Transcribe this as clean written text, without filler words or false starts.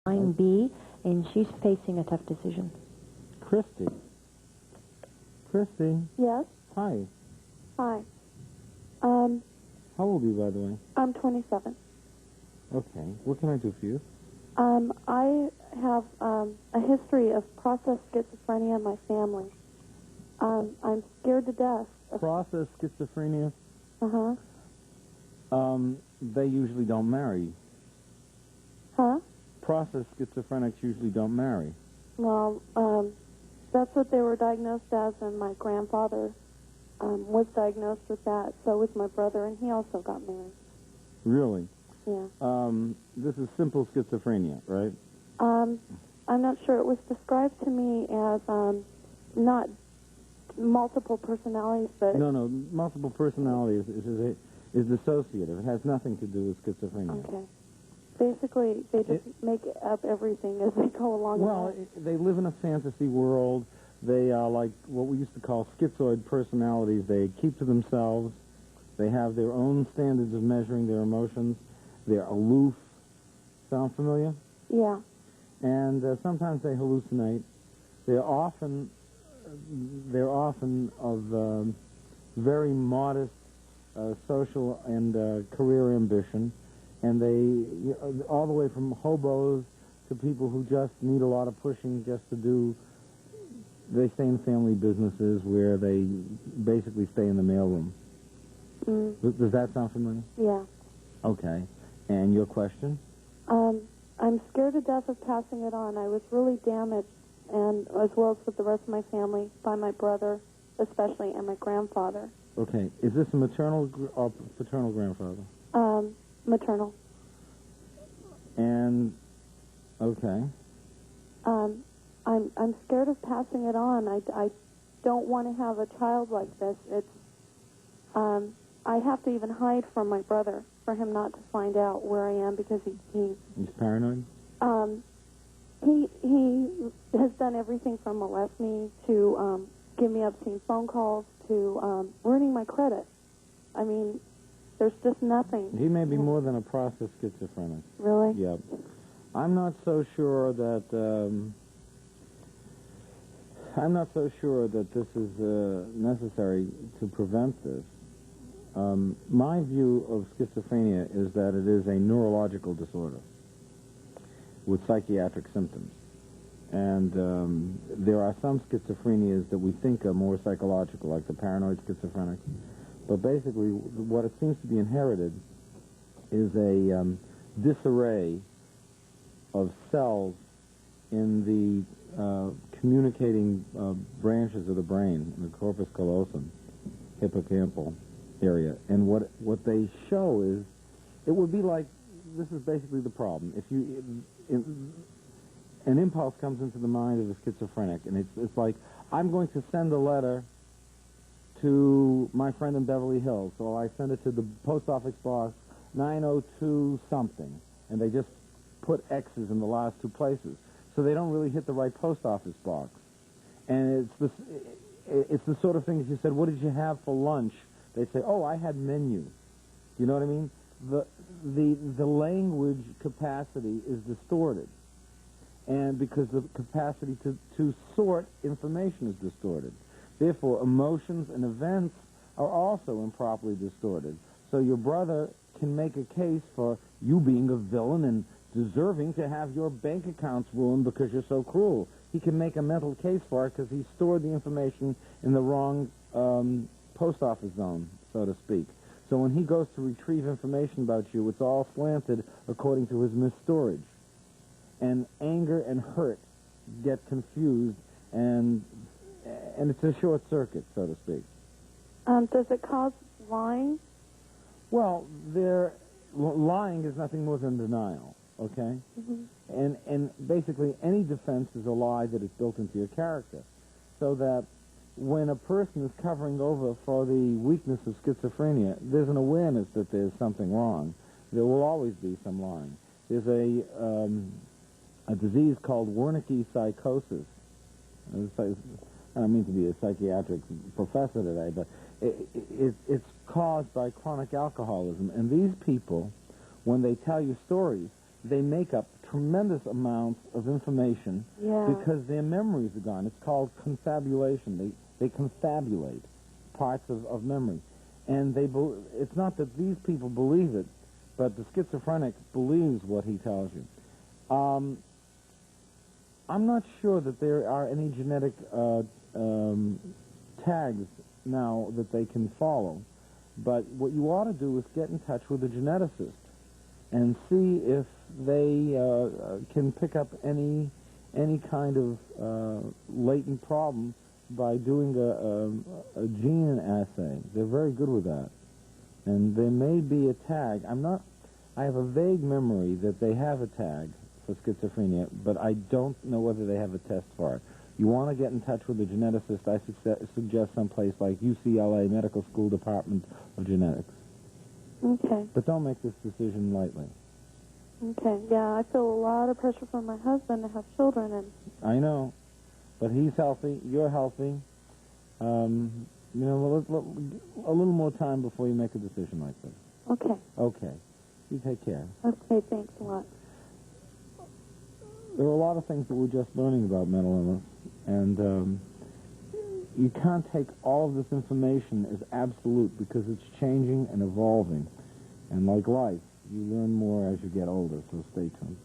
line B, and she's facing a tough decision. Christy. Christy. Yes? Hi. Hi. How old are you, by the way? I'm 27. Okay. What can I do for you? I have a history of processed schizophrenia in my family. I'm scared to death. Process schizophrenia? Uh-huh. They usually don't marry. Huh? Process schizophrenics usually don't marry. Well, that's what they were diagnosed as, and my grandfather was diagnosed with that. So was my brother, and he also got married. Really? Yeah. This is simple schizophrenia, right? I'm not sure. It was described to me as not multiple personalities, but... No, multiple personality is dissociative. It has nothing to do with schizophrenia. Okay. Basically, they just make up everything as they go along. Well, they live in a fantasy world. They are like what we used to call schizoid personalities. They keep to themselves. They have their own standards of measuring their emotions. They're aloof. Sound familiar? Yeah. And sometimes they hallucinate. They're often of very modest social and career ambition. And they, all the way from hobos to people who just need a lot of pushing just to do, they stay in family businesses where they basically stay in the mailroom. Mm. Does that sound familiar? Yeah. Okay. And your question? I'm scared to death of passing it on. I was really damaged, and as well as with the rest of my family, by my brother, especially, and my grandfather. Okay. Is this a maternal or paternal grandfather? Maternal. And, okay. I'm scared of passing it on. I don't want to have a child like this. It's, I have to even hide from my brother for him not to find out where I am because He's paranoid? He has done everything from molest me to, give me obscene phone calls to, ruining my credit. I mean, there's just nothing. He may be more than a process schizophrenic. Really? Yep. I'm not so sure that this is necessary to prevent this. My view of schizophrenia is that it is a neurological disorder with psychiatric symptoms. And there are some schizophrenias that we think are more psychological, like the paranoid schizophrenic. But basically, what it seems to be inherited is a disarray of cells in the communicating branches of the brain, in the corpus callosum, hippocampal area. And what they show is, it would be like, this is basically the problem. If an impulse comes into the mind of a schizophrenic, and it's like, I'm going to send a letter to my friend in Beverly Hills, so I send it to the post office box 902 something, and they just put X's in the last two places, so they don't really hit the right post office box. And it's the sort of thing, if you said, what did you have for lunch? They'd say, oh, I had menu. You know what I mean? The language capacity is distorted, and because the capacity to sort information is distorted. Therefore, emotions and events are also improperly distorted. So your brother can make a case for you being a villain and deserving to have your bank accounts ruined because you're so cruel. He can make a mental case for it because he stored the information in the wrong post office zone, so to speak. So when he goes to retrieve information about you, it's all slanted according to his misstorage. And anger and hurt get confused, and it's a short circuit, so to speak. Does it cause lying? Well, lying is nothing more than denial, okay? Mm-hmm. And basically any defense is a lie that is built into your character. So that when a person is covering over for the weakness of schizophrenia, there's an awareness that there's something wrong. There will always be some lying. There's a disease called Wernicke psychosis. I don't mean to be a psychiatric professor today, but it's caused by chronic alcoholism. And these people, when they tell you stories, they make up tremendous amounts of information because their memories are gone. It's called confabulation. They confabulate parts of memory. And it's not that these people believe it, but the schizophrenic believes what he tells you. I'm not sure that there are any genetic tags now that they can follow, but what you ought to do is get in touch with a geneticist and see if they can pick up any kind of latent problem by doing a gene assay. They're very good with that. And there may be a tag. I have a vague memory that they have a tag for schizophrenia, but I don't know whether they have a test for it. You want to get in touch with a geneticist, I suggest someplace like UCLA Medical School Department of Genetics. Okay. But don't make this decision lightly. Okay, yeah, I feel a lot of pressure from my husband to have children, and... I know, but he's healthy, you're healthy. You know, a little more time before you make a decision like this. Okay. Okay. You take care. Okay, thanks a lot. There are a lot of things that we're just learning about mental illness, and you can't take all of this information as absolute because it's changing and evolving. And like life, you learn more as you get older, so stay tuned.